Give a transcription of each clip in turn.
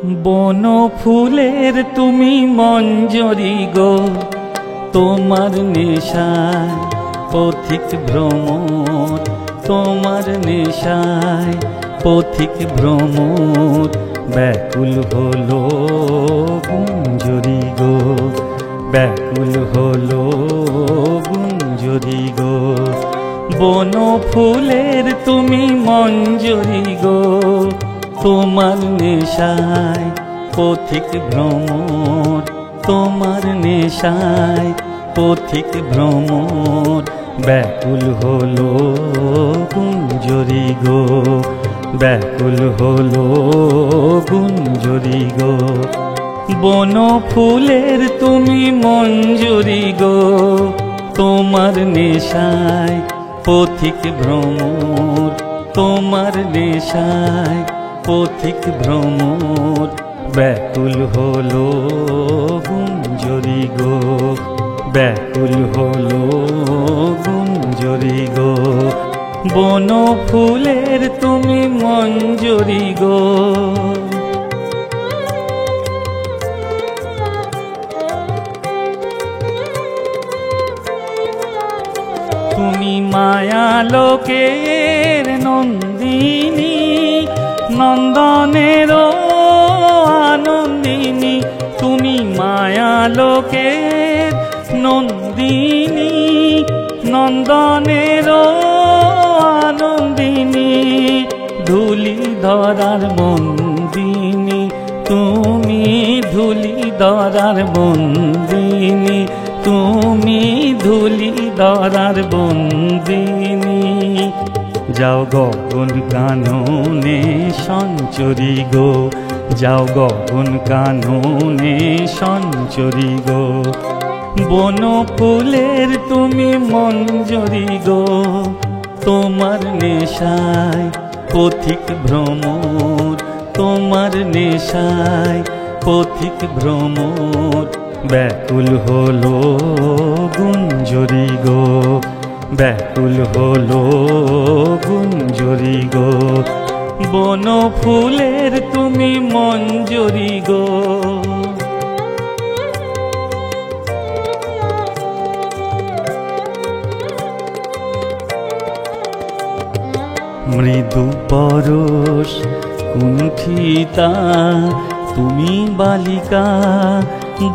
বন ফুলের তুমি মঞ্জরি গো, তোমার নেশায় পথিক ভ্রমর, তোমার নেশায় পথিক ভ্রমর। ব্যাকুল হলো গুঞ্জরি গো, ব্যাকুল হলো গুঞ্জরি গো। বন ফুলের তুমি মঞ্জরি গো, তোমার নেশায় পথিক ভ্রমর, তোমার নেশায় পথিক ভ্রমর। ব্যাকুল হলো গুঞ্জরি গো, ব্যাকুল হলো গুঞ্জরি গো। বন ফুলের তুমি মঞ্জরি গো, তোমার নেশায় পথিক ভ্রমর, তোমার নেশায় পথিক ভ্রমর। ব্যাকুল হলো গুঞ্জরি গো, ব্যাকুল হলো গুঞ্জরি গো। বন ফুলের তুমি মঞ্জরি গো। তুমি মায়ালোকের নন্দিনী, নন্দনের আনন্দিনী। তুমি মায়ালোকের নন্দিনী, নন্দনের আনন্দিনী। ধুলি ধরার বন্দিনী, তুমি ধুলি ধরার বন্দিনী, তুমি ধুলি ধরার বন্দিনী। যাও গগন কাননে সঞ্চরি গো, যাও গগন কাননে সঞ্চরি গো। বন ফুলের তুমি মঞ্জরি গো, তোমার নেশায় পথিক ভ্রমর, তোমার নেশায় পথিক ভ্রমর। ব্যাকুল হলো গুঞ্জরি গো, ব্যাকুল হলো গুঞ্জরি গো। বন ফুলের তুমি মঞ্জরি গো। মৃদু পরশ কুণ্ঠিতা তুমি বালিকা,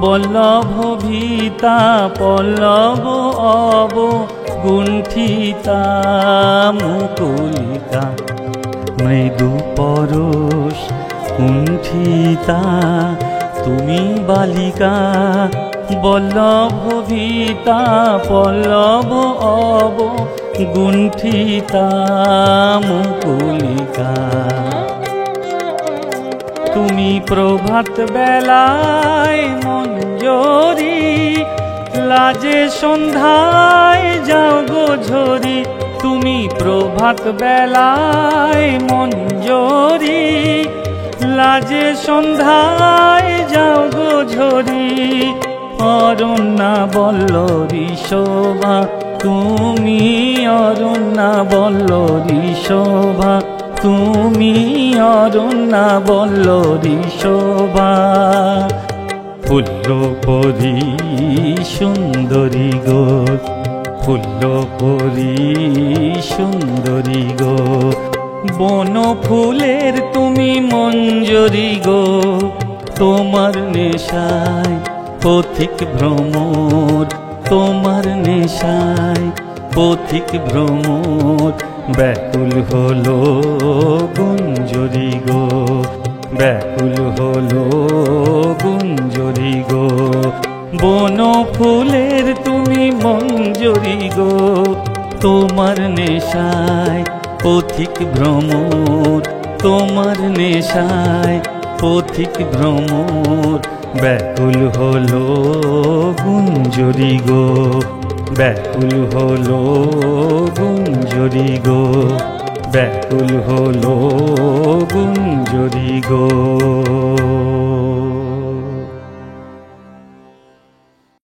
বল্লভ ভীতা পল্লব অব গুণ্ঠিতা মুকুলিকা। মৃদু পরশ কুণ্ঠিতা তুমি বালিকা, বল্লভ ভীতা পল্লব অব গুণ্ঠিতা মুকুলিকা। তুমি প্রভাত বেলায় মঞ্জরি, লাজে সন্ধ্যায় যাও গো ঝরি। তুমি প্রভাত বেলায় মঞ্জরি, লাজে সন্ধ্যায় যাও গো ঝরি। অরণ্যা বল্লরী শোভা, তুমি অরণ্যা বল্লরী শোভা, তুমি অরণ্যা বল্লরী শোভা। ফুল্লপরি সুন্দরী গো, ফুল্লপরি সুন্দরী গো। বন ফুলের তুমি মঞ্জরি গো, তোমার নেশায় পথিক ভ্রমর, তোমার নেশায় পথিক ভ্রমর। ব্যাকুল হলো গুঞ্জরি গো, ব্যাকুল হলো গুঞ্জরি গো। বন ফুলের তুমি মঞ্জরি গো, তোমার নেশায় পথিক ভ্রমর, তোমার নেশায় পথিক ভ্রমর। ব্যাকুল হলো গুঞ্জরি গো, ব্যাকুল হলো গুঞ্জরি গো, ব্যাকুল হলো গুঞ্জরি গো।